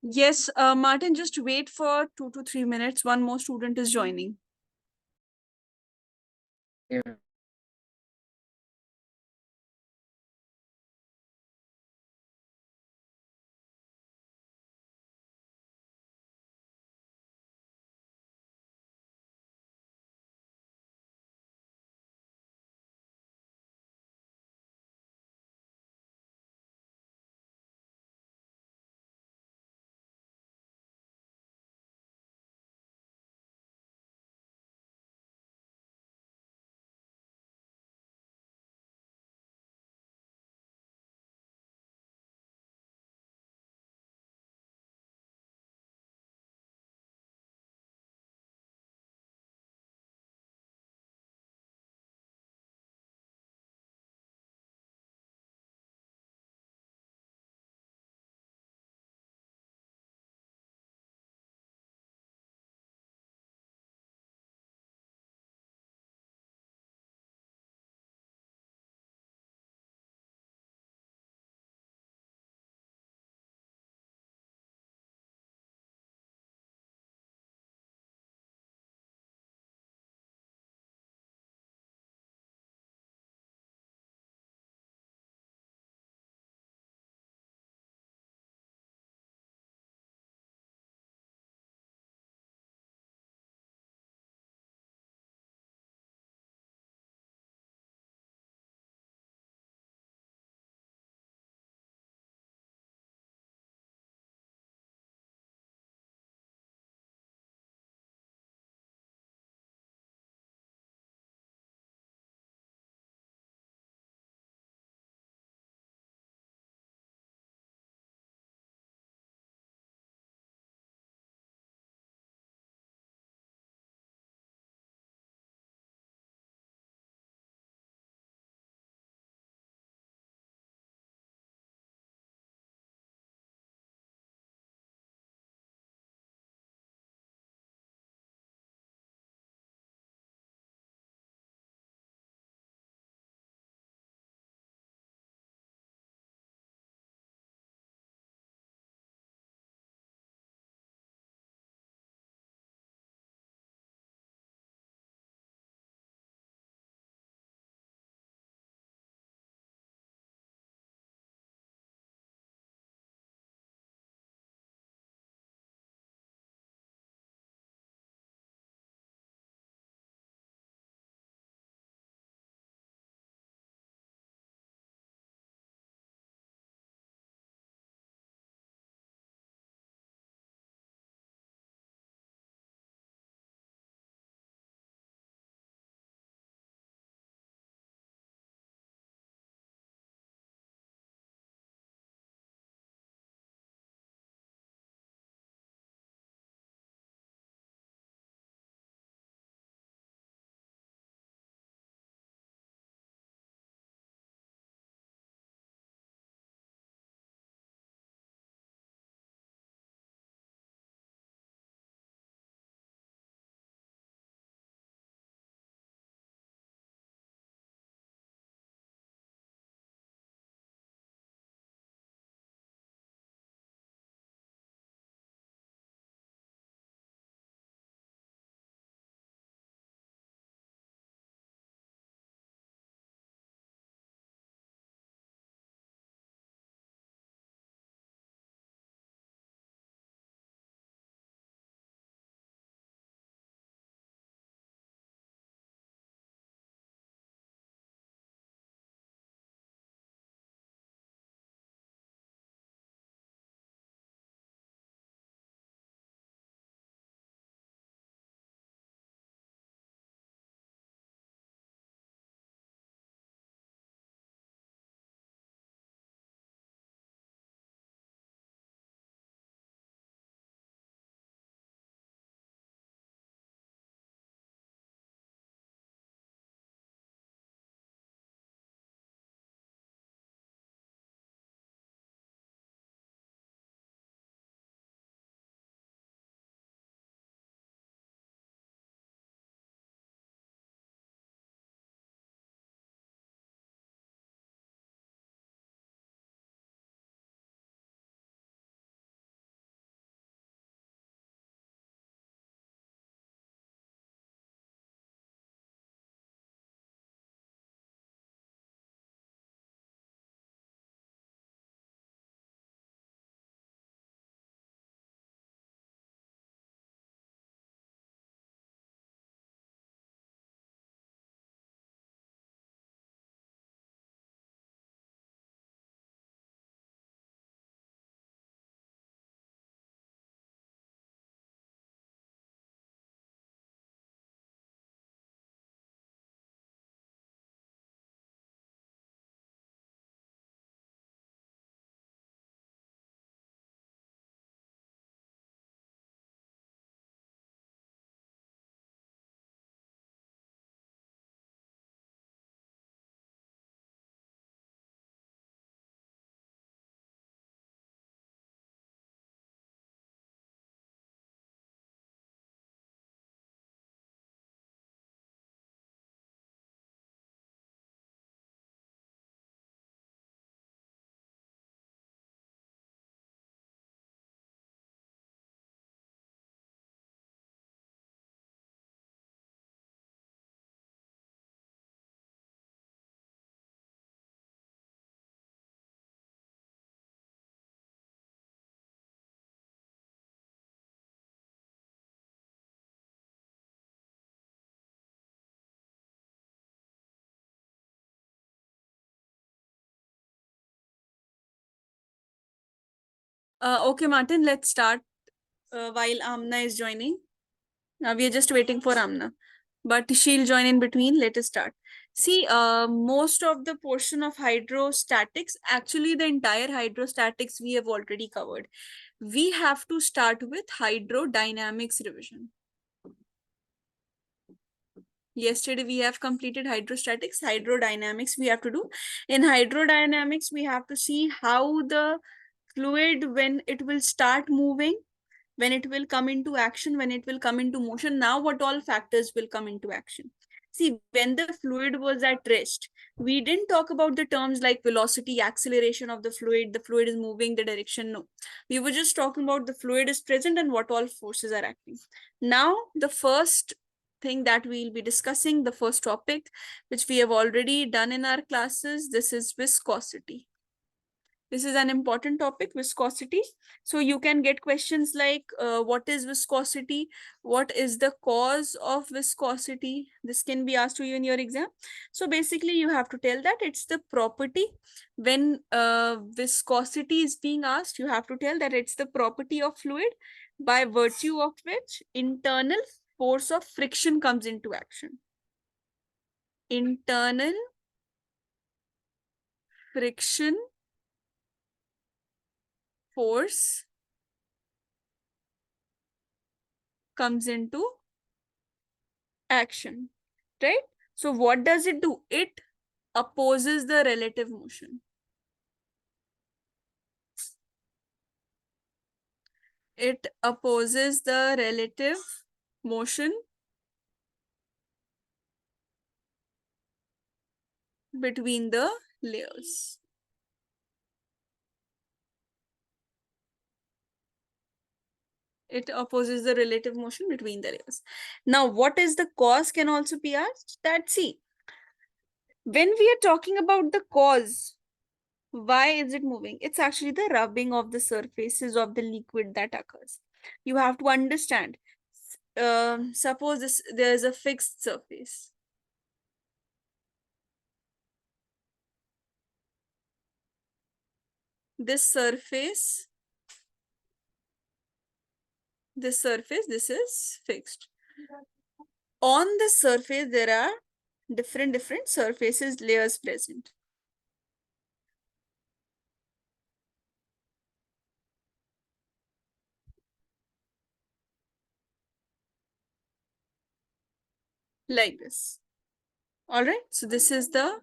Yes, Martin, just wait for 2 to 3 minutes. One more student is joining. Yeah. Okay, Martin, let's start while Amna is joining. We are just waiting for Amna, but she'll join in between. Let us start. See, most of the portion of hydrostatics, actually the entire hydrostatics we have already covered. We have to start with hydrodynamics revision. Yesterday we have completed hydrostatics. Hydrodynamics we have to do. In hydrodynamics, we have to see how the fluid, when it will start moving, when it will come into action, when it will come into motion. Now what all factors will come into action? See, when the fluid was at rest, we didn't talk about the terms like velocity, acceleration of the fluid is moving the direction. No, we were just talking about the fluid is present and what all forces are acting. Now the first thing that we'll be discussing, the first topic which we have already done in our classes, this is viscosity. This is an important topic, viscosity. So you can get questions like, what is viscosity? What is the cause of viscosity? This can be asked to you in your exam. So basically you have to tell that it's the property. When viscosity is being asked, you have to tell that it's the property of fluid by virtue of which internal force of friction comes into action. Internal friction force comes into action, right? So what does it do? It opposes the relative motion. It opposes the relative motion between the layers. It opposes the relative motion between the layers. Now, what is the cause can also be asked. That, see, when we are talking about the cause, why is it moving? It's actually the rubbing of the surfaces of the liquid that occurs. You have to understand. Suppose there is a fixed surface. This surface, this is fixed. On the surface, there are different surfaces layers present. Like this. All right. So this is the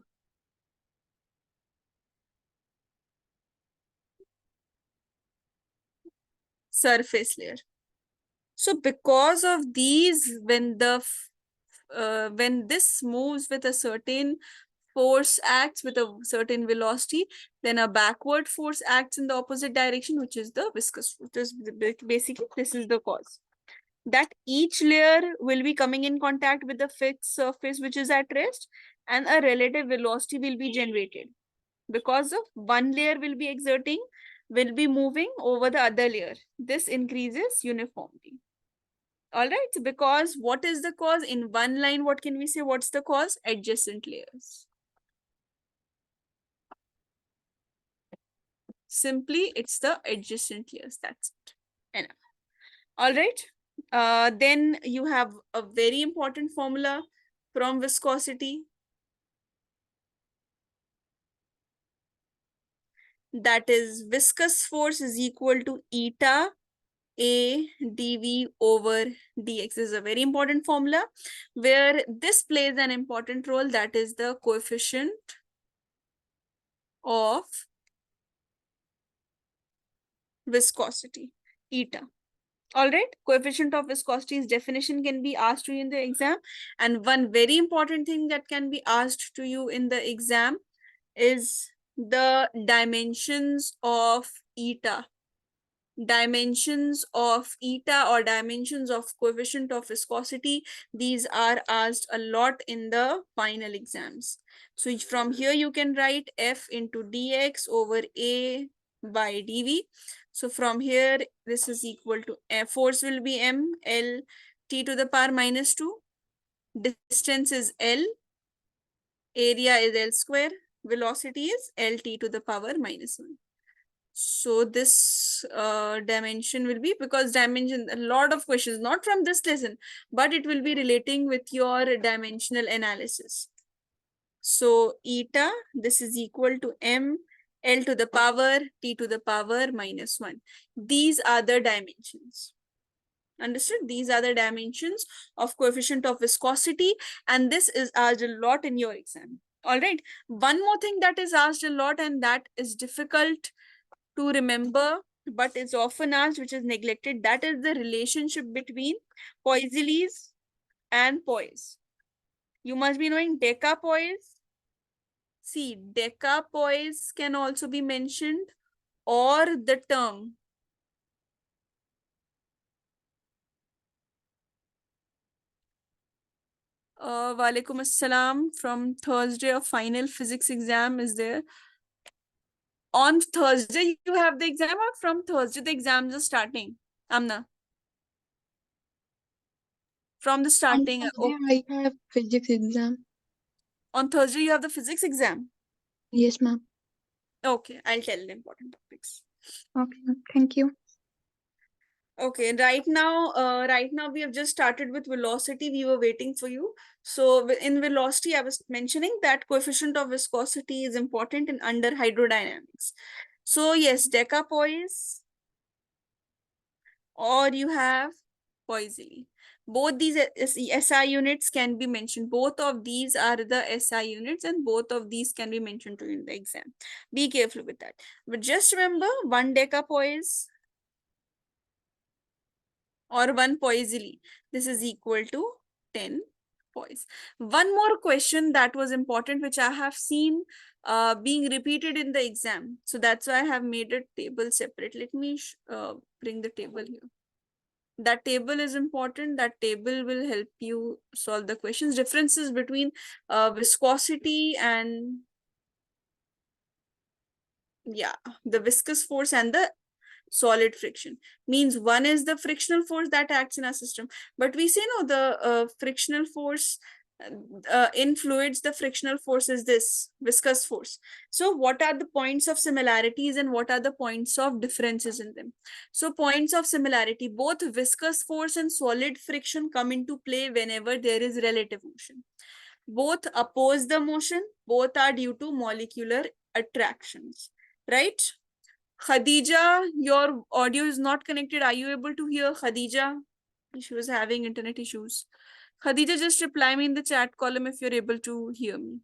surface layer. So because of these, when this moves with a certain force acts with a certain velocity, then a backward force acts in the opposite direction, which is the viscous force. Basically, this is the cause. That each layer will be coming in contact with the fixed surface which is at rest, and a relative velocity will be generated because of one layer will be moving over the other layer. This increases uniformity. All right, so because what is the cause? In one line, what can we say? What's the cause? Adjacent layers. Simply, it's the adjacent layers. That's it. Enough. All right. Then you have a very important formula from viscosity. That is, viscous force is equal to eta a dv over dx. This is a very important formula where this plays an important role. That is the coefficient of viscosity, eta. All right, coefficient of viscosity's definition can be asked to you in the exam. And one very important thing that can be asked to you in the exam is the dimensions of eta. Dimensions of eta or dimensions of coefficient of viscosity, these are asked a lot in the final exams. So from here you can write f into dx over a by dv. So from here this is equal to f. Force will be m l t to the power minus 2. Distance is l. Area is l square. Velocity is lt to the power minus 1. So this dimension will be, because dimension, a lot of questions, not from this lesson, but it will be relating with your dimensional analysis. So eta, this is equal to m L to the power T to the power minus 1. These are the dimensions. Understood? These are the dimensions of coefficient of viscosity, and this is asked a lot in your exam. All right. One more thing that is asked a lot, and that is difficult to remember, but is often asked, which is neglected, that is the relationship between Poiseuilles and poise. You must be knowing decapoise. See, decapoise can also be mentioned, or the term Walaikum Assalam, from Thursday of final physics exam is there. On Thursday you have the exam, or from Thursday the exams are starting? Amna, from the On starting. Thursday, I have physics exam. On Thursday you have the physics exam. Yes, ma'am. Okay, I'll tell the important topics. Okay, ma'am. Thank you. Okay, right now we have just started with velocity. We were waiting for you. So in velocity, I was mentioning that coefficient of viscosity is important in under hydrodynamics. So yes, decapoise, or you have Poiseuille. Both these SI units can be mentioned. Both of these are the SI units, and both of these can be mentioned to you in the exam. Be careful with that. But just remember, one decapoise or one Poiseuille, this is equal to 10 poise. One more question that was important, which I have seen being repeated in the exam. So that's why I have made a table separate. Let me bring the table here. That table is important. That table will help you solve the questions. Differences between viscosity and, yeah, the viscous force and the solid friction. Means one is the frictional force that acts in our system, but we say no, the frictional force in fluids, the frictional force is this viscous force. So what are the points of similarities and what are the points of differences in them? So points of similarity, both viscous force and solid friction come into play whenever there is relative motion. Both oppose the motion, both are due to molecular attractions, right? Khadija, your audio is not connected. Are you able to hear Khadija? She was having internet issues. Khadija, just reply me in the chat column if you're able to hear me.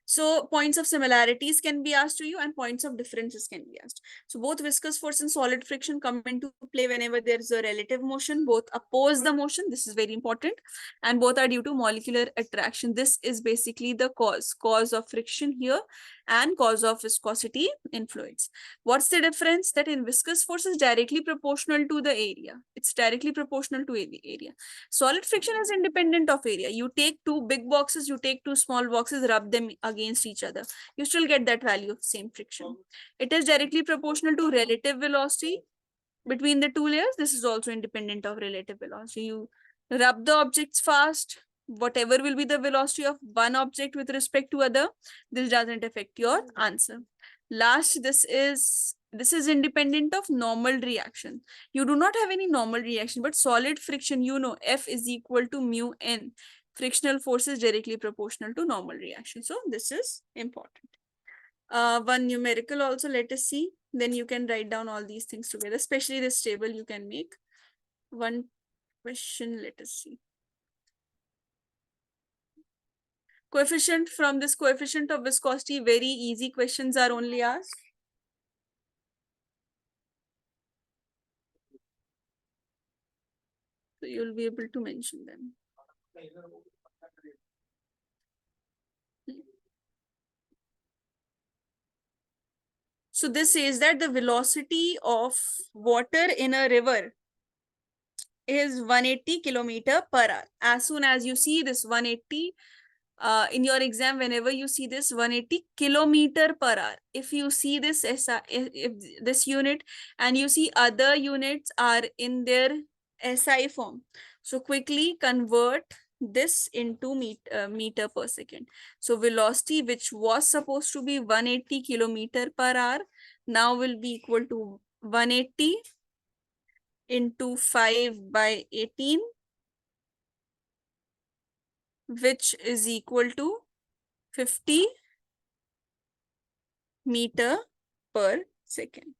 So points of similarities can be asked to you and points of differences can be asked. So both viscous force and solid friction come into play whenever there is a relative motion. Both oppose the motion. This is very important. And both are due to molecular attraction. This is basically the cause of friction here and cause of viscosity in fluids. What's the difference? That in viscous force is directly proportional to the area. It's directly proportional to the area. Solid friction is independent of area. You take two big boxes, you take two small boxes, rub them against each other. You still get that value of same friction. It is directly proportional to relative velocity between the two layers. This is also independent of relative velocity. You rub the objects fast, whatever will be the velocity of one object with respect to other, this doesn't affect your answer. Last, this is independent of normal reaction. You do not have any normal reaction, but solid friction, you know, F is equal to mu n. Frictional force is directly proportional to normal reaction. So this is important. One numerical also, let us see. Then you can write down all these things together, especially this table you can make. One question, let us see. Coefficient, from this coefficient of viscosity, very easy questions are only asked. So you'll be able to mention them. So this says that the velocity of water in a river is 180 kilometer per hour. As soon as you see this 180 in your exam, whenever you see this 180 kilometer per hour, if you see this if this unit and you see other units are in their SI form, so quickly convert this into meter per second. So velocity, which was supposed to be 180 kilometer per hour, now will be equal to 180 into 5 by 18, which is equal to 50 meter per second.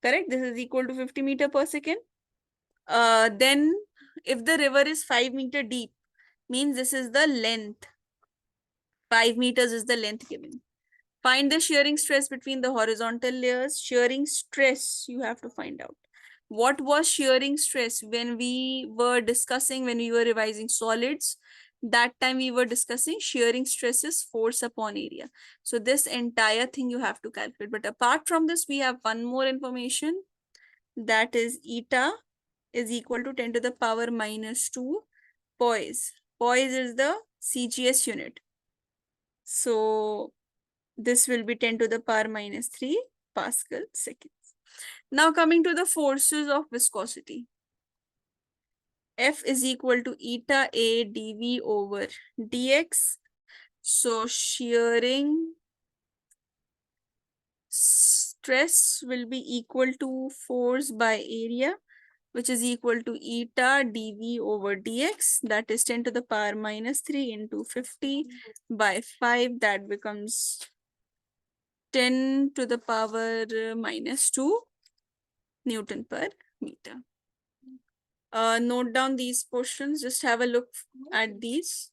Correct? This is equal to 50 meter per second. Then if the river is 5 meter deep, means this is the length. 5 meters is the length given. Find the shearing stress between the horizontal layers. Shearing stress, you have to find out. What was shearing stress when we were discussing, when we were revising solids? That time we were discussing shearing stress is force upon area. So this entire thing you have to calculate. But apart from this, we have one more information, that is eta is equal to 10 to the power minus 2 poise. Poise is the CGS unit. So this will be 10 to the power minus 3 Pascal seconds. Now coming to the forces of viscosity. F is equal to eta A dV over dx. So shearing stress will be equal to force by area, which is equal to eta dV over dx. That is 10 to the power minus 3 into 50 by 5. That becomes 10 to the power minus 2 Newton per meter. Note down these portions. Just have a look at these.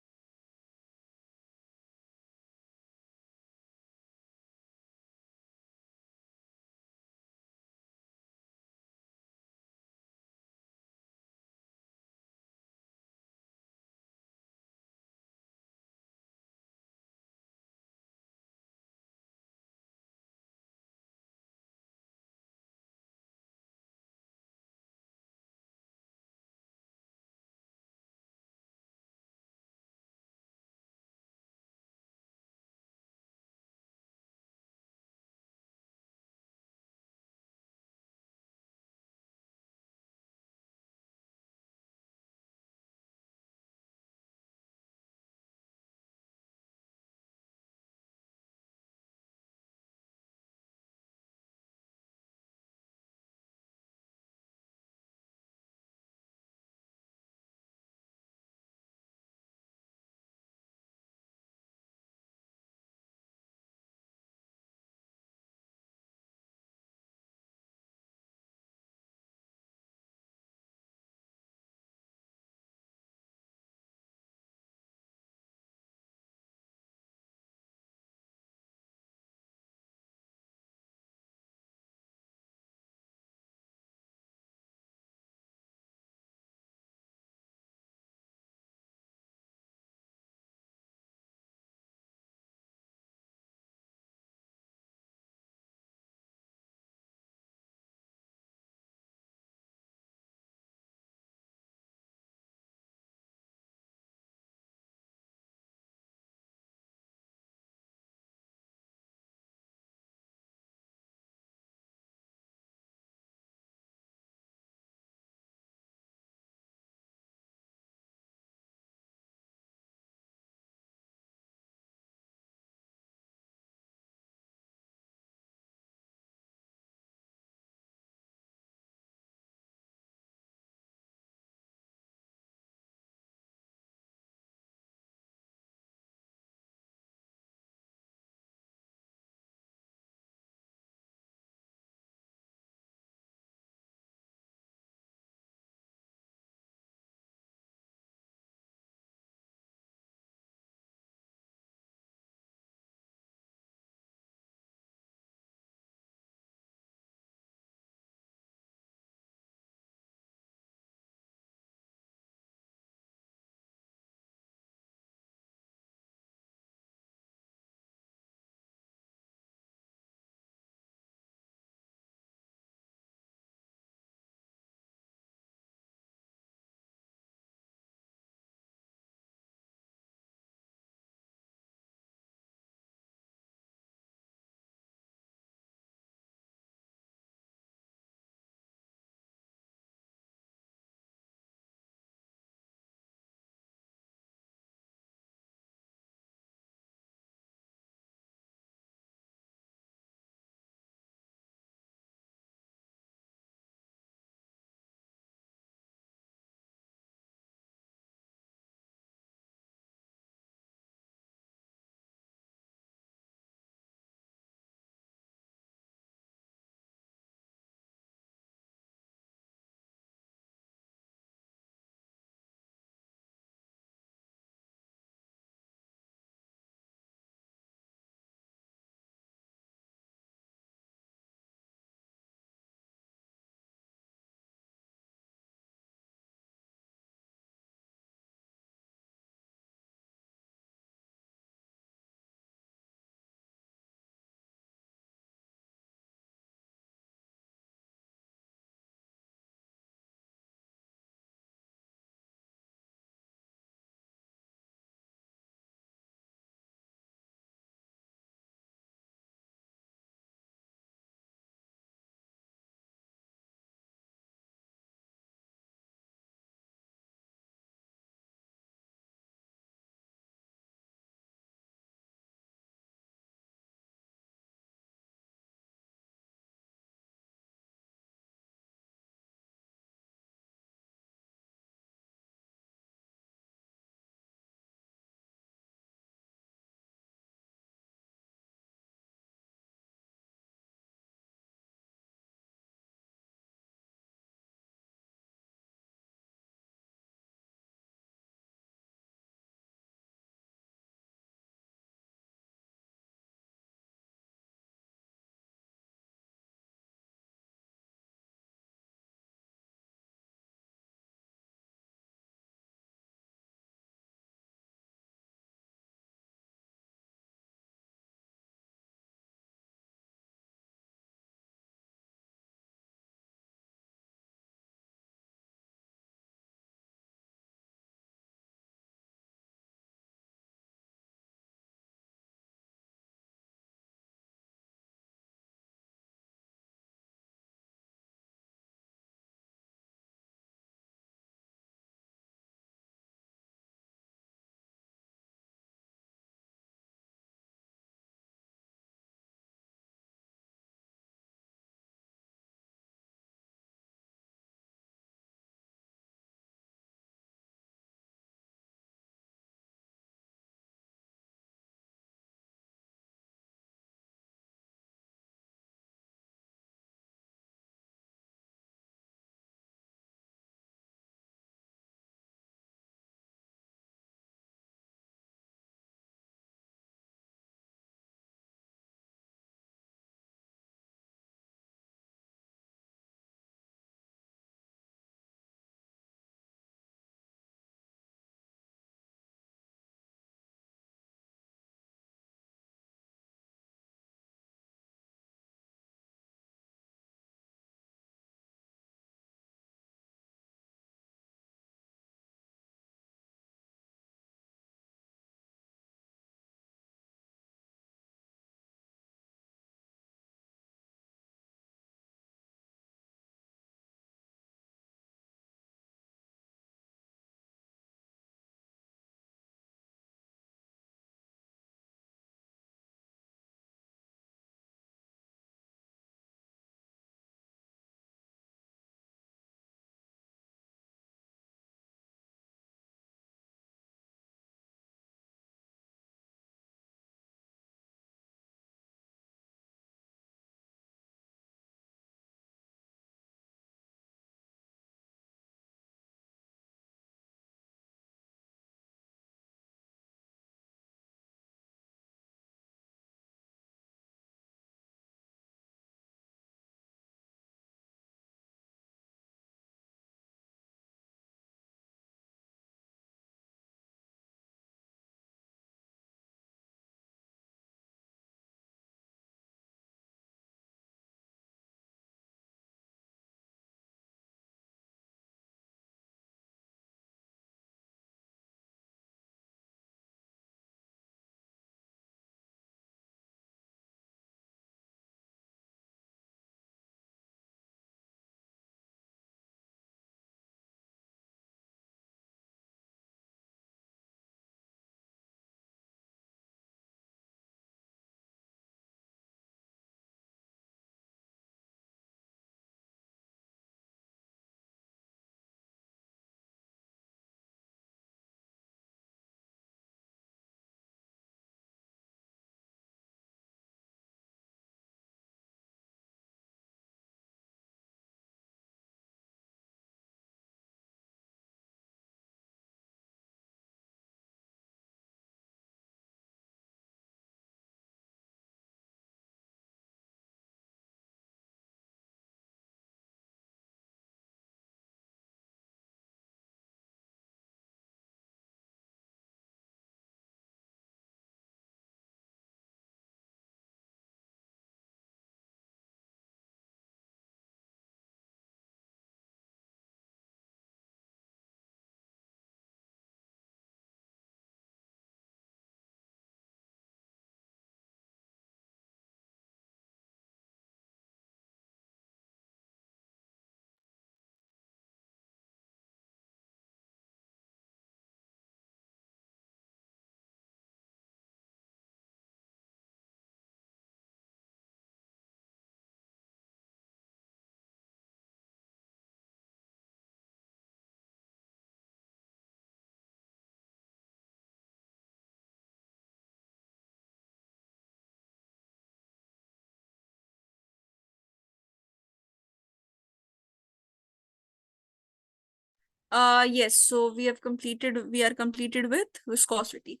Yes, so we are completed with viscosity.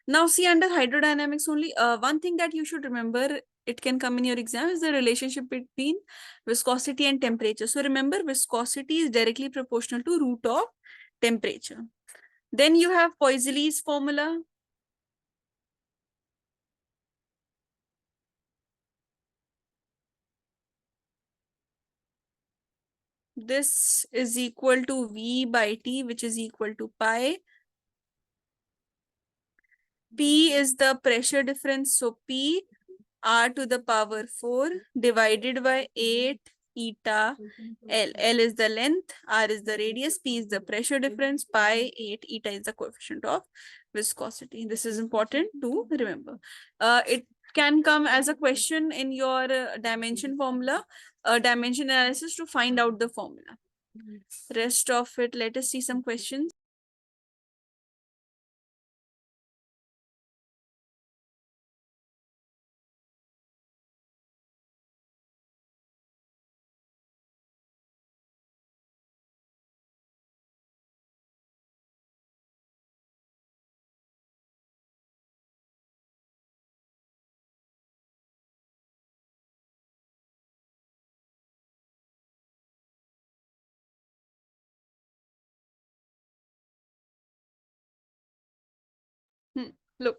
Now see, under hydrodynamics only, one thing that you should remember, it can come in your exam, is the relationship between viscosity and temperature. So remember, viscosity is directly proportional to root of temperature. Then you have Poiseuille's formula. This is equal to V by T, which is equal to pi. P is the pressure difference. So P r to the power 4 divided by 8 eta L. L is the length, r is the radius, P is the pressure difference, pi 8 eta is the coefficient of viscosity. This is important to remember. It can come as a question in your dimension formula, dimension analysis to find out the formula. Rest of it, let us see some questions. Look,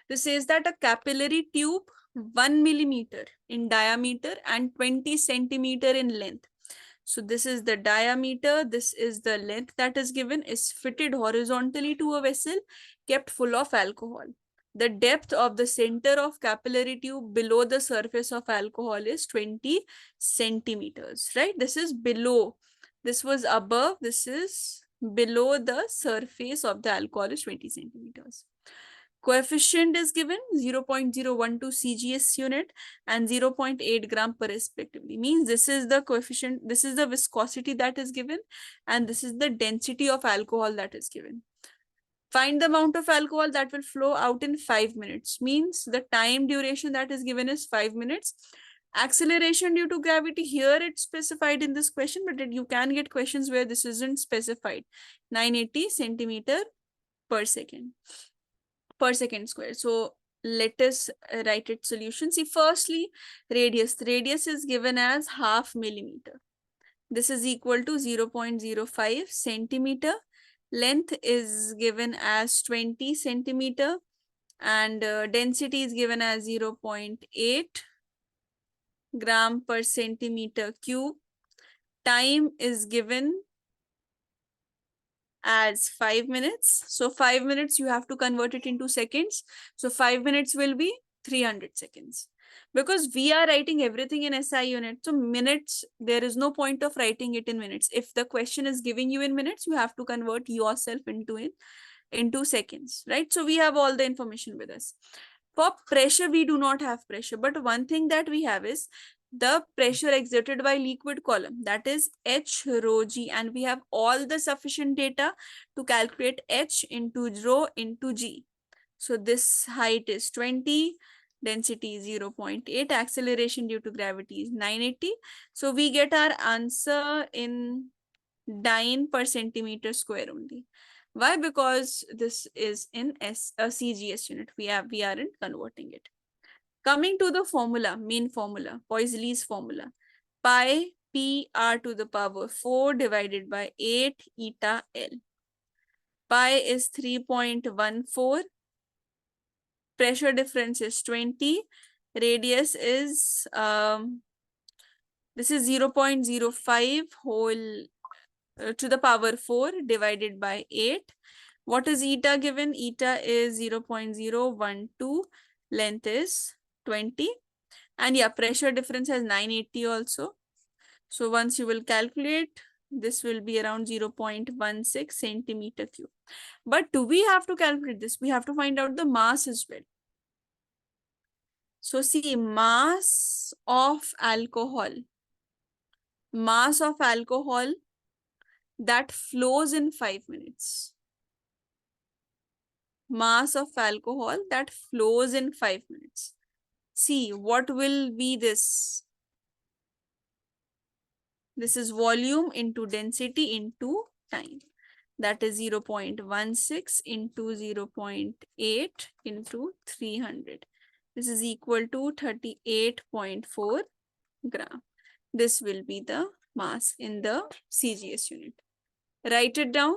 this says that a capillary tube 1 millimeter in diameter and 20 centimeter in length. So this is the diameter, this is the length that is given, is fitted horizontally to a vessel kept full of alcohol. The depth of the center of capillary tube below the surface of alcohol is 20 centimeters, right? This is below. This was above, this is below the surface of the alcohol is 20 centimeters. Coefficient is given 0.012 CGS unit and 0.8 gram per respectively. Means this is the coefficient, this is the viscosity that is given, and this is the density of alcohol that is given. Find the amount of alcohol that will flow out in 5 minutes. Means the time duration that is given is 5 minutes. Acceleration due to gravity, here it's specified in this question, but you can get questions where this isn't specified. 980 centimeter per second. Per second square. So let us write its solution. See, firstly, radius. The radius is given as half millimeter. This is equal to 0.05 centimeter. Length is given as 20 centimeter, and density is given as 0.8 gram per centimeter cube. Time is given as 5 minutes. So 5 minutes, you have to convert it into seconds. So 5 minutes will be 300 seconds. Because we are writing everything in SI unit. So minutes, there is no point of writing it in minutes. If the question is giving you in minutes, you have to convert yourself into seconds, right? So we have all the information with us. For pressure, we do not have pressure. But one thing that we have is the pressure exerted by liquid column, that is H rho G, and we have all the sufficient data to calculate H into rho into G. So this height is 20, density is 0.8, acceleration due to gravity is 980. So we get our answer in dyne per centimeter square only. Why? Because this is in CGS unit. We aren't converting it. Coming to the formula, main formula, Poiseuille's formula. Pi P r to the power 4 divided by 8 eta L. Pi is 3.14. Pressure difference is 20. Radius is, this is 0.05 whole to the power 4 divided by 8. What is eta given? Eta is 0.012. Length is 20. And yeah, pressure difference has 980 also. So once you will calculate, this will be around 0.16 centimeter cube. But do we have to calculate this? We have to find out the mass as well. So see, mass of alcohol that flows in 5 minutes. Mass of alcohol that flows in 5 minutes. See, what will be this? This is volume into density into time. That is 0.16 into 0.8 into 300. This is equal to 38.4 gram. This will be the mass in the CGS unit. Write it down.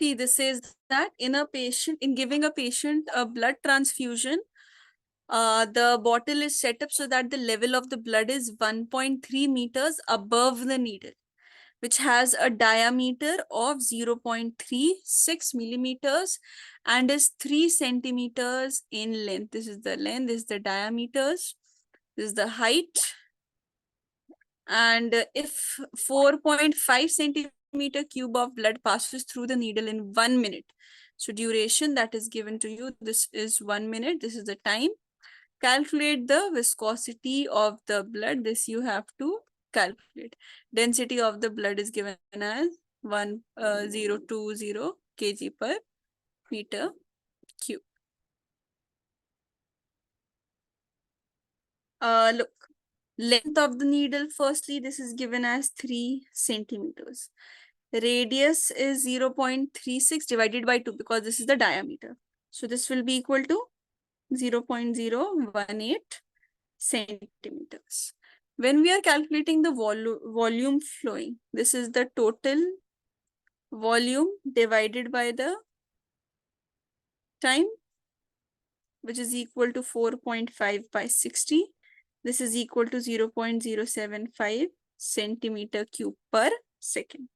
See, this says that in giving a patient a blood transfusion, the bottle is set up so that the level of the blood is 1.3 meters above the needle, which has a diameter of 0.36 millimeters and is 3 centimeters in length. This is the length, this is the diameters, this is the height. And if 4.5 centimeter cube of blood passes through the needle in 1 minute, so duration that is given to you, this is 1 minute, this is the time. Calculate the viscosity of the blood. This you have to calculate. Density of the blood is given as 1020 kg per meter cube. Look, length of the needle, firstly, this is given as 3 centimeters. Radius is 0.36 divided by 2 because this is the diameter. So this will be equal to 0.018 centimeters. When we are calculating the volume flowing, this is the total volume divided by the time, which is equal to 4.5 by 60. This is equal to 0.075 centimeter cube per second.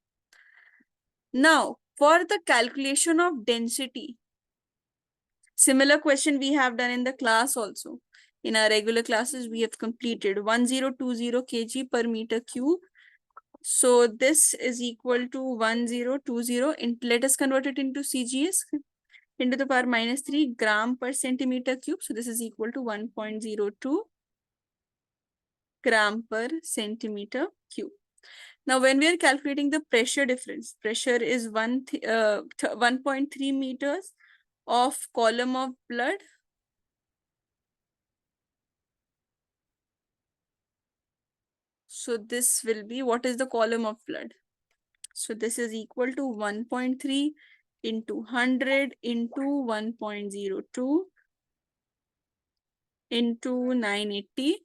Now, for the calculation of density, similar question we have done in the class also. In our regular classes, we have completed 1020 kg per meter cube. So this is equal to 1020. Let us convert it into CGS, into the power minus 3 gram per centimeter cube. So this is equal to 1.02 gram per centimeter cube. Now, when we are calculating the pressure difference, pressure is 1.3 meters of column of blood. So this will be, what is the column of blood? So this is equal to 1.3 into 100 into 1.02 into 980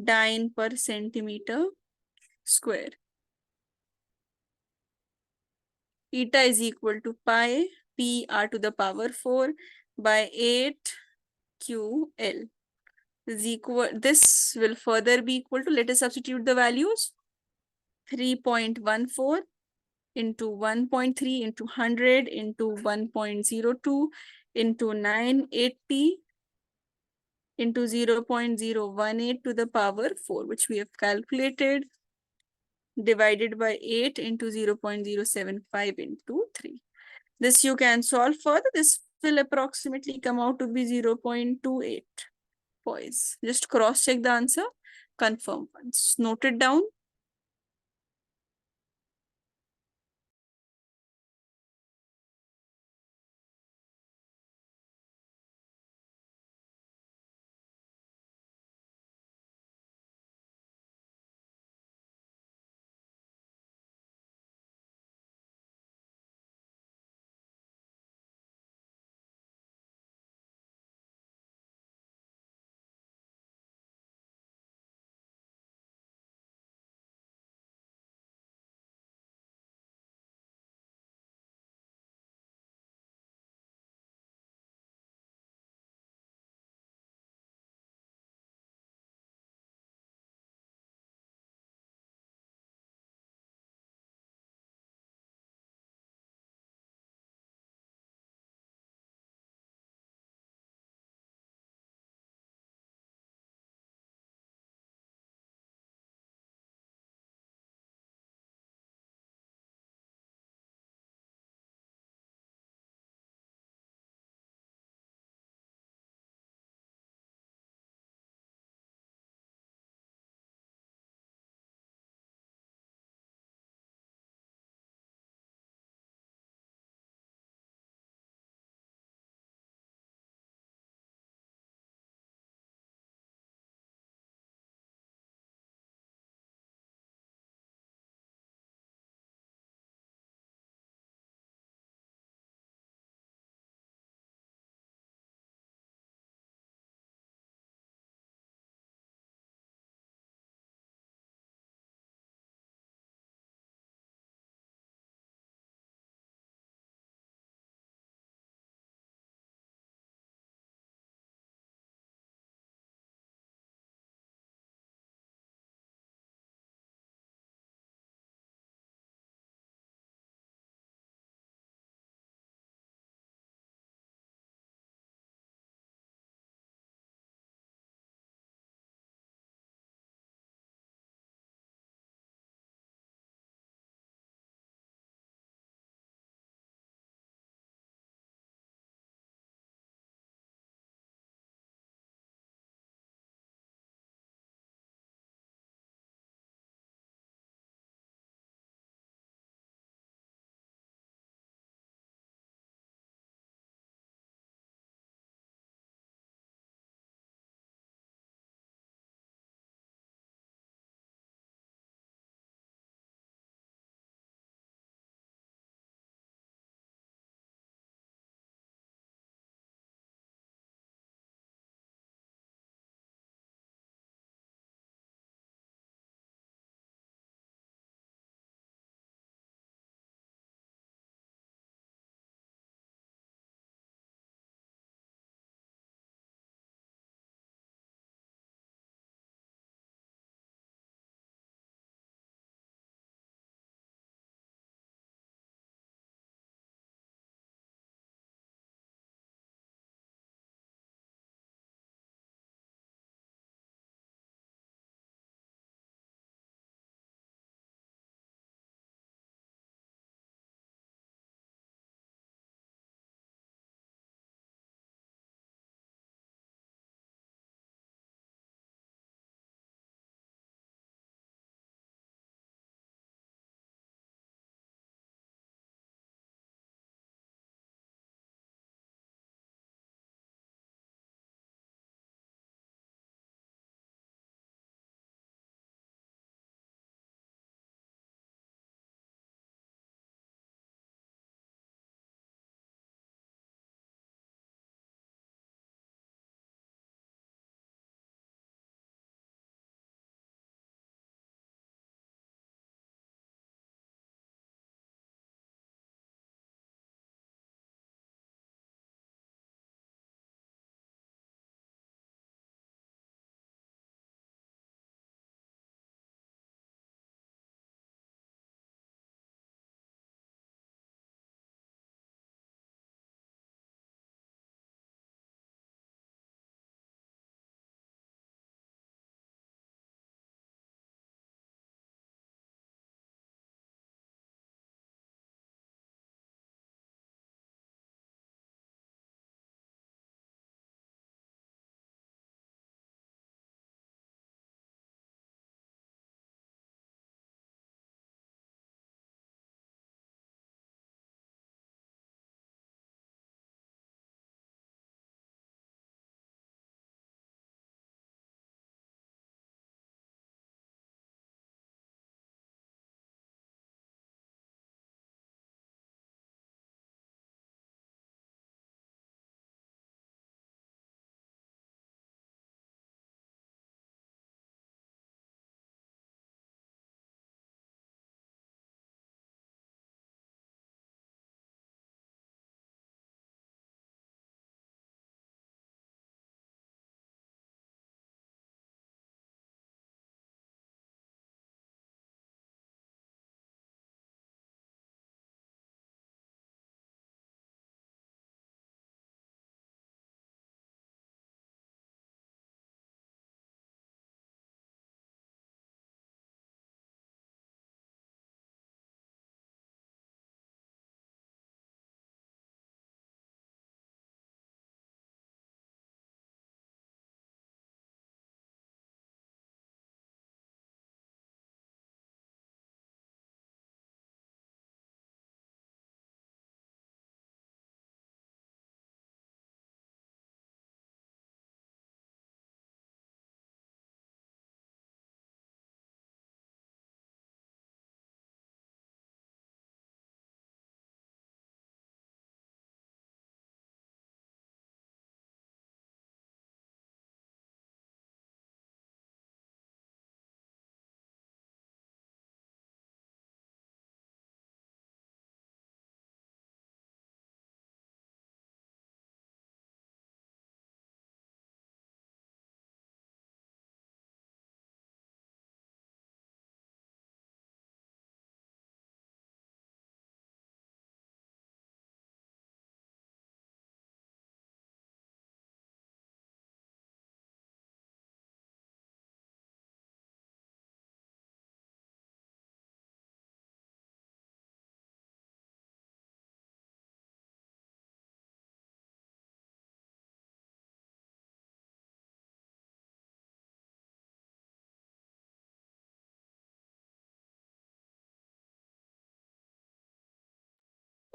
dyne per centimeter square. Eta is equal to pi p r to the power 4 by 8 QL. This will further be equal to, let us substitute the values, 3.14 into 1.3 into 100 into 1.02 into 980 into 0.018 to the power 4, which we have calculated, divided by 8 into 0.075 into 3. This you can solve further. This will approximately come out to be 0.28. Boys, just cross check the answer, confirm once. Note it down.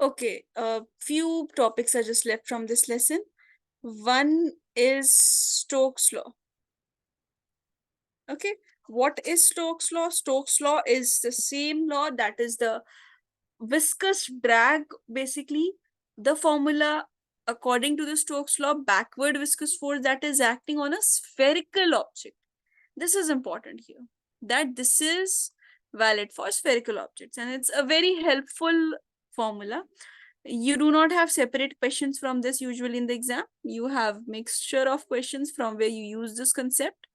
Okay, a few topics are just left from this lesson. One is Stokes' law. Okay, what is Stokes' law? Stokes' law is the same law, that is the viscous drag, basically. The formula, according to the Stokes' law, backward viscous force that is acting on a spherical object. This is important here, that this is valid for spherical objects, and it's a very helpful formula. You do not have separate questions from this usually in the exam. You have mixture of questions from where you use this concept.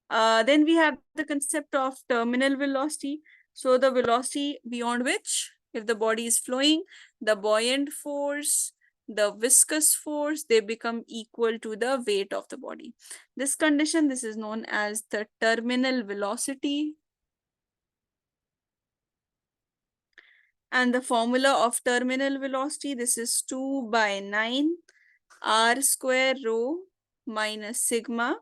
Then we have the concept of terminal velocity. So the velocity beyond which, if the body is flowing, the buoyant force, the viscous force, they become equal to the weight of the body. This condition, this is known as the terminal velocity. And the formula of terminal velocity, this is 2 by 9 r square rho minus sigma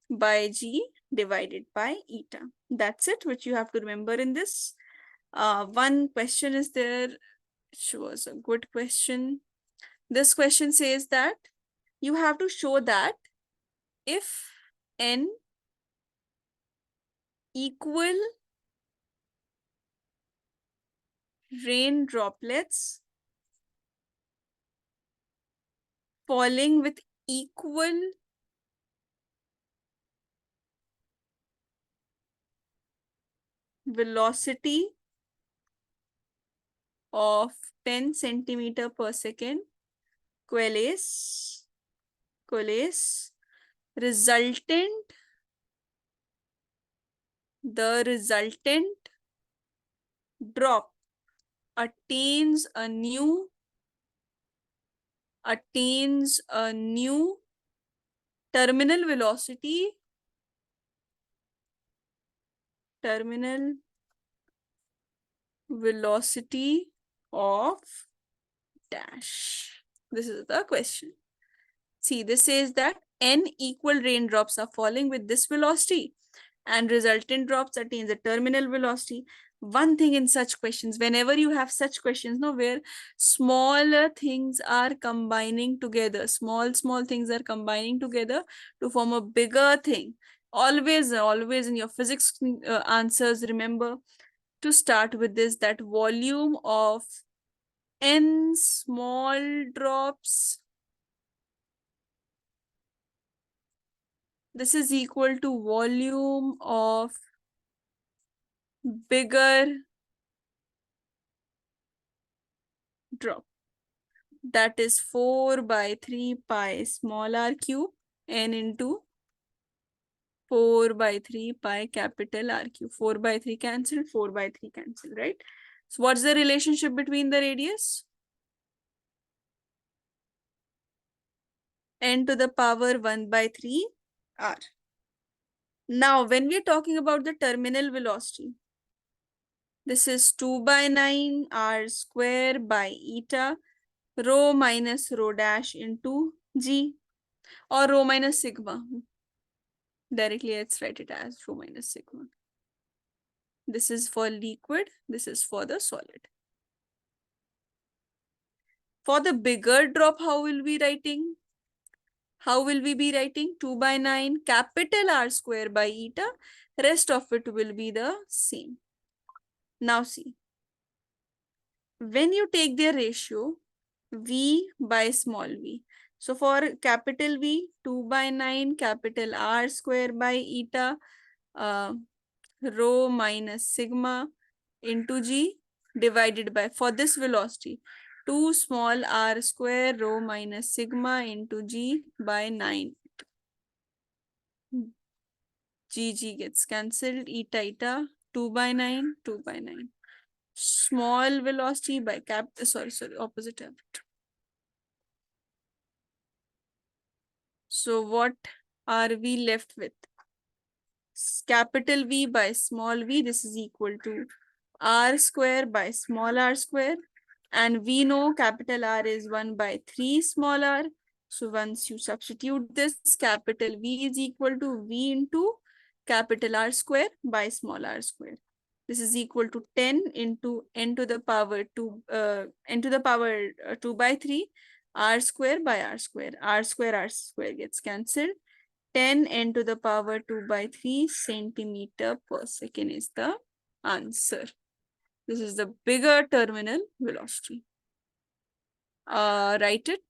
by g divided by eta. That's it, which you have to remember in this. One question is there, which was a good question. This question says that you have to show that if n equal rain droplets falling with equal velocity of 10 centimeter per second coalesce, resultant the resultant drop attains a new terminal velocity of dash. This is the question. See, this says that n equal raindrops are falling with this velocity and resultant drops attains the terminal velocity. One thing in such questions, whenever you have such questions, no, where smaller things are combining together, small things are combining together to form a bigger thing. Always in your physics answers, remember to start with this, that volume of n small drops, this is equal to volume of bigger drop. That is 4 by 3 pi small r cube n into 4 by 3 pi capital R cube. 4 by 3 cancelled, 4 by 3 cancelled, right? So what's the relationship between the radius? N to the power 1 by 3 r. Now, when we're talking about the terminal velocity, this is 2 by 9 r square by eta rho minus rho dash into g, or rho minus sigma. Directly, let's write it as rho minus sigma. This is for liquid, this is for the solid. For the bigger drop, how will we writing? How will we be writing? 2 by 9 capital R square by eta. Rest of it will be the same. Now see, when you take their ratio, V by small v. So for capital V, 2 by 9 capital R square by eta rho minus sigma into g divided by, for this velocity, 2 small r square rho minus sigma into g by 9. G gets cancelled, eta 2 by 9, 2 by 9. Small velocity by sorry, opposite. So what are we left with? Capital V by small v, this is equal to r square by small r square. And we know capital R is 1 by 3 small r. So once you substitute this, capital V is equal to V into capital R square by small r square. This is equal to 10 into n to the power 2, n to the power 2 by 3, r square by r square. R square gets cancelled. 10 n to the power 2 by 3 centimeter per second is the answer. This is the bigger terminal velocity. Write it.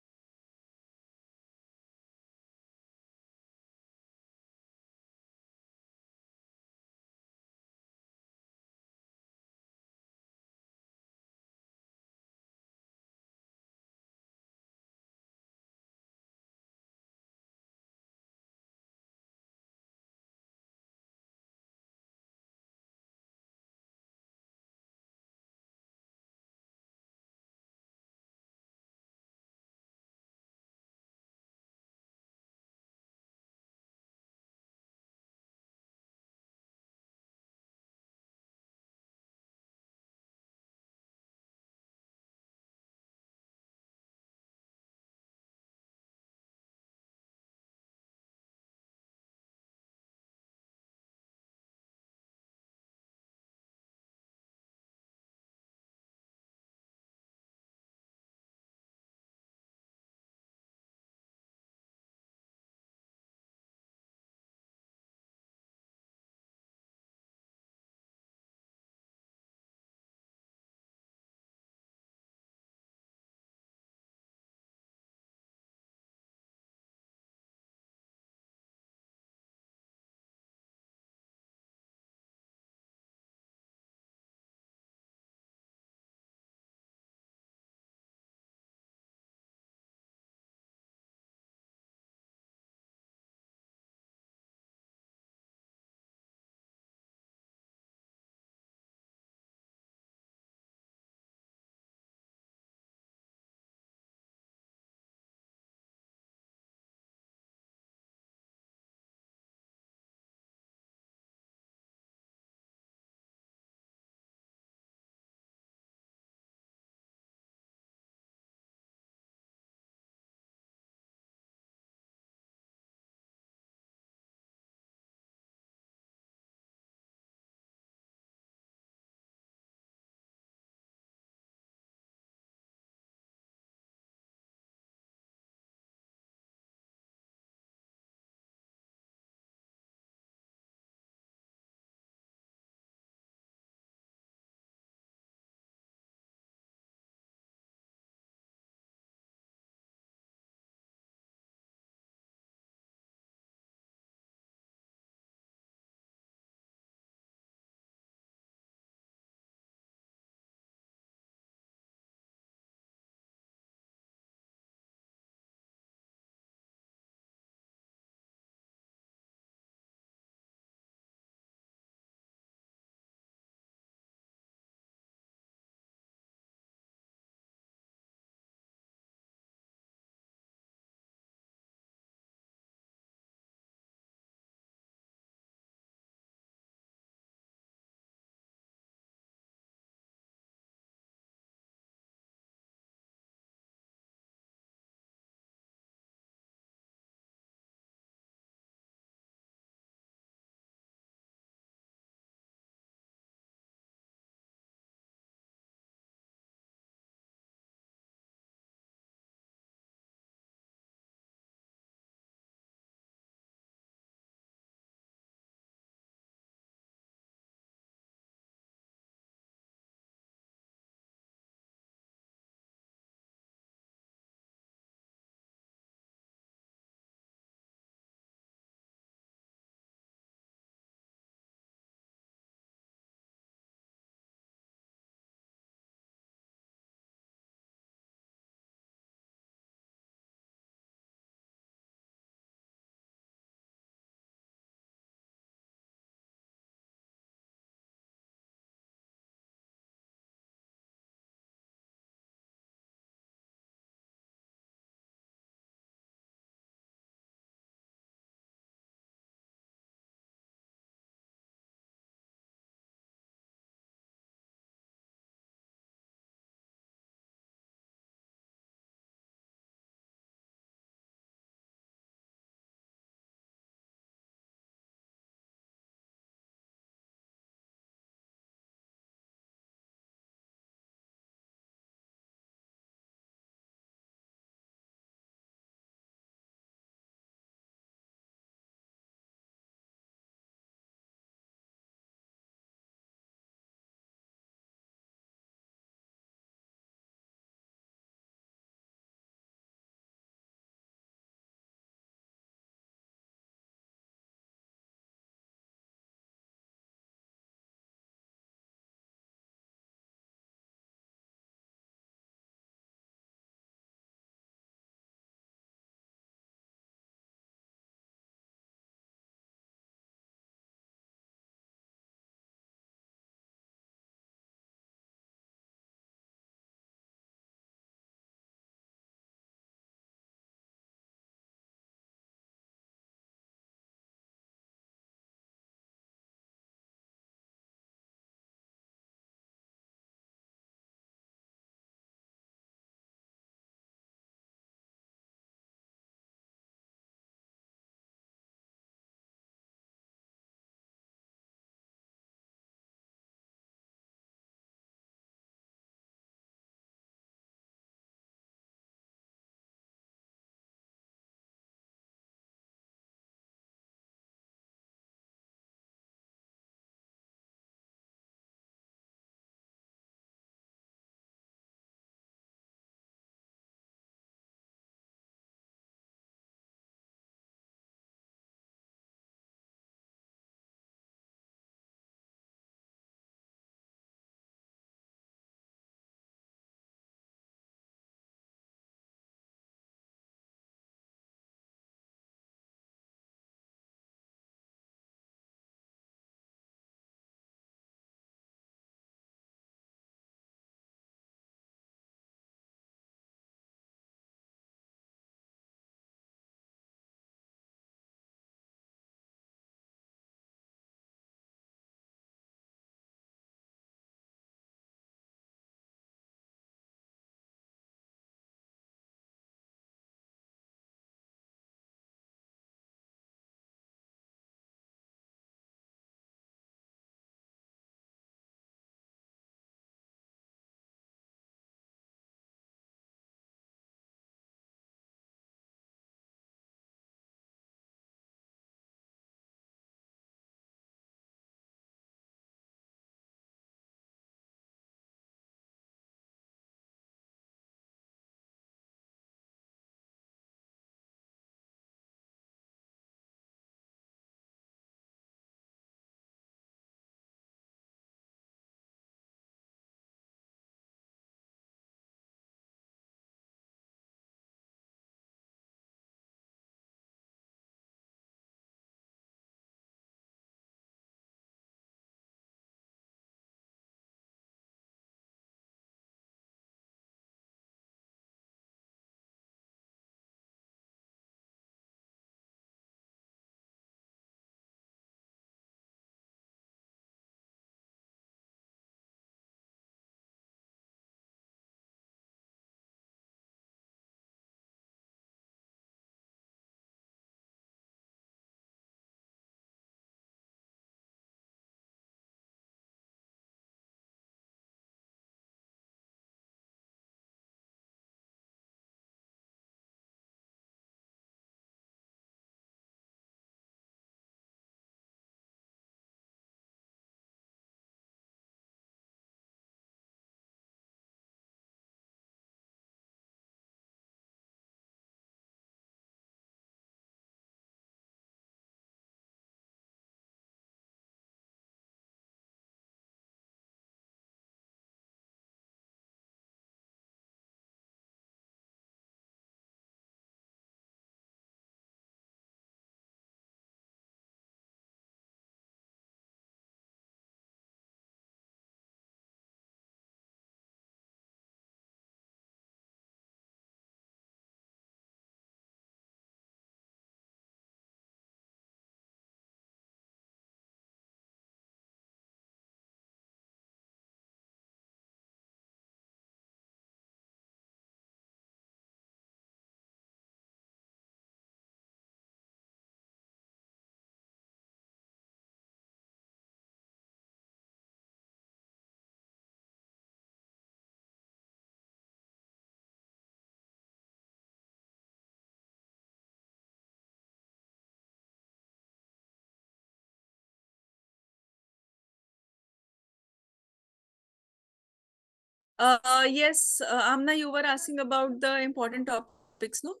Yes, Amna, you were asking about the important topics, no? Yes.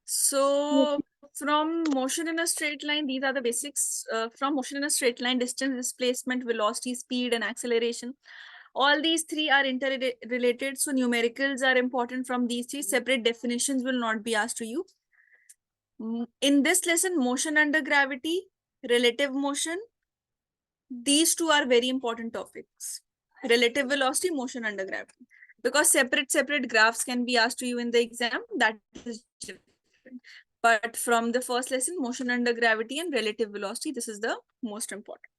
So, from motion in a straight line, these are the basics. From motion in a straight line, distance, displacement, velocity, speed, and acceleration. All these three are interrelated. So, numericals are important from these three. Separate definitions will not be asked to you. In this lesson, motion under gravity, relative motion, these two are very important topics. Relative velocity, motion under gravity. Because separate graphs can be asked to you in the exam, that is different. But from the first lesson, motion under gravity and relative velocity, this is the most important.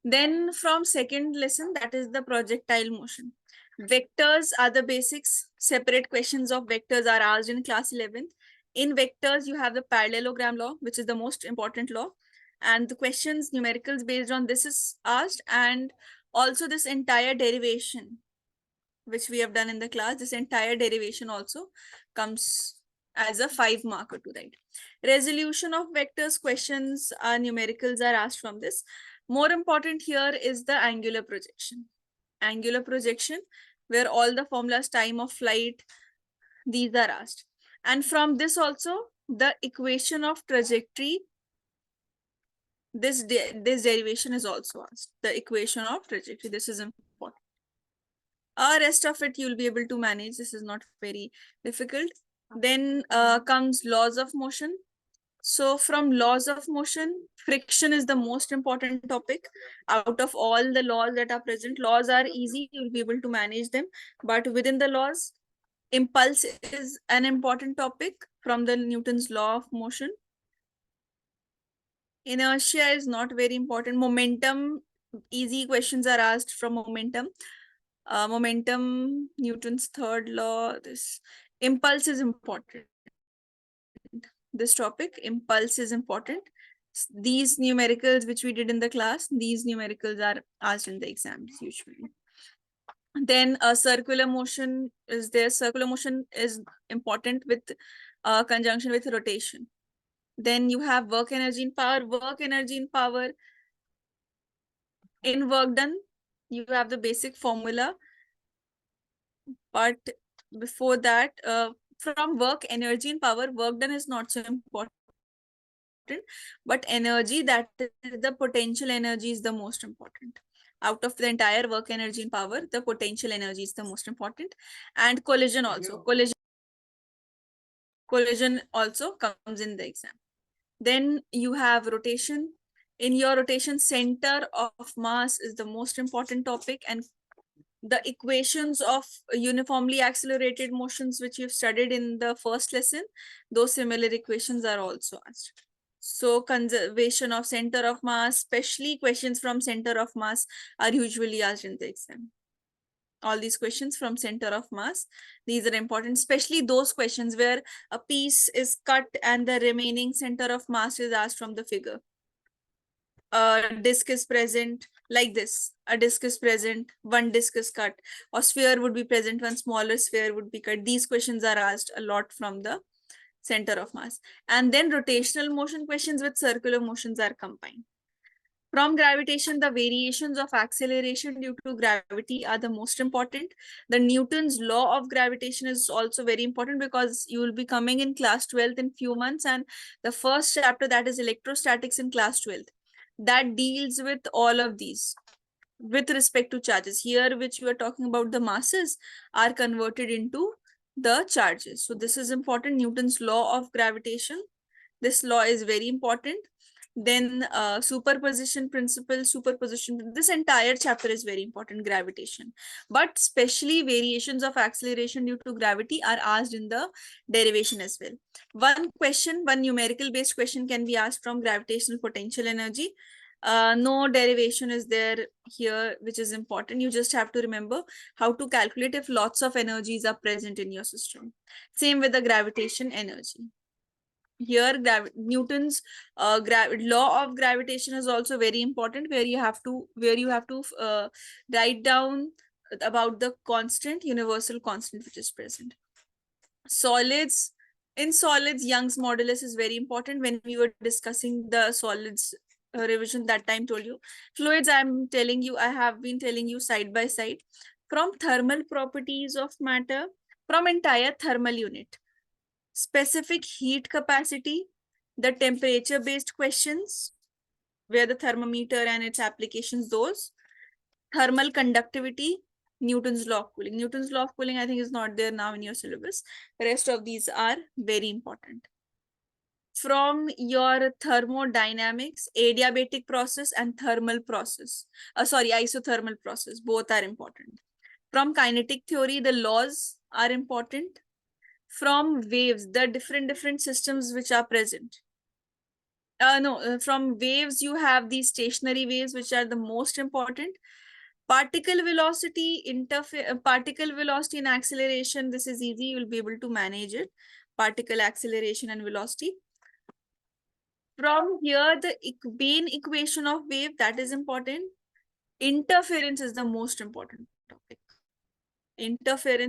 Then from second lesson, that is the projectile motion. Vectors are the basics. Separate questions of vectors are asked in class 11th. In vectors, you have the parallelogram law, which is the most important law. And the questions, numericals based on this is asked. And also this entire derivation, which we have done in the class, this entire derivation also comes as a 5 marker to write. Resolution of vectors questions numericals are asked from this. More important here is the angular projection. Angular projection, where all the formulas, time of flight, these are asked. And from this also, the equation of trajectory, this derivation is also asked. The equation of trajectory, this is important. Rest of it you'll be able to manage. This is not very difficult. Then comes laws of motion. So from laws of motion, friction is the most important topic. Out of all the laws that are present, laws are easy, you'll be able to manage them. But within the laws, impulse is an important topic from the Newton's law of motion. Inertia is not very important. Momentum, easy questions are asked from momentum. Momentum, Newton's third law, this impulse is important. This topic, impulse is important. These numericals which we did in the class, these numericals are asked in the exams usually. Then a circular motion is there. Circular motion is important with conjunction with rotation. Then you have work energy and power. Work energy and power. In work done, you have the basic formula. But before that, from work, energy and power, work done is not so important. But energy, that is the potential energy, is the most important. Out of the entire work energy and power, the potential energy is the most important. And collision also. Collision also comes in the exam. Then you have rotation. In your rotation, center of mass is the most important topic, and the equations of uniformly accelerated motions which you've studied in the first lesson, those similar equations are also asked. So conservation of center of mass, especially questions from center of mass, are usually asked in the exam. All these questions from center of mass, these are important, especially those questions where a piece is cut and the remaining center of mass is asked from the figure. A disc is present like this. A disc is present, one disc is cut, or sphere would be present, one smaller sphere would be cut. These questions are asked a lot from the center of mass. And then rotational motion questions with circular motions are combined. From gravitation, the variations of acceleration due to gravity are the most important. The Newton's law of gravitation is also very important because you will be coming in class 12th in few months, and the first chapter, that is electrostatics, in class 12th, that deals with all of these with respect to charges. Here, which we are talking about, the masses are converted into the charges. So this is important. Newton's law of gravitation. This law is very important. Then superposition principle, this entire chapter is very important, gravitation. But especially variations of acceleration due to gravity are asked in the derivation as well. One numerical based question can be asked from gravitational potential energy. No derivation is there here, which is important. You just have to remember how to calculate if lots of energies are present in your system. Same with the gravitation energy. Here, Newton's law of gravitation is also very important, where you have to write down about the constant, universal constant, which is present. Solids. In solids, Young's modulus is very important. When we were discussing the solids revision, that time told you. Fluids, I have been telling you side by side. From thermal properties of matter, from entire thermal unit, specific heat capacity, the temperature based questions, where the thermometer and its applications, those, thermal conductivity, Newton's law of cooling. Newton's law of cooling, I think, is not there now in your syllabus. The rest of these are very important. From your thermodynamics, adiabatic process and thermal process. Isothermal process, both are important. From kinetic theory, the laws are important. From waves, the different systems which are present. No, from waves, you have these stationary waves, which are the most important. Particle velocity, particle velocity and acceleration, this is easy. You will be able to manage it. Particle acceleration and velocity. From here, the Bain equation of wave, that is important. Interference is the most important topic. Interference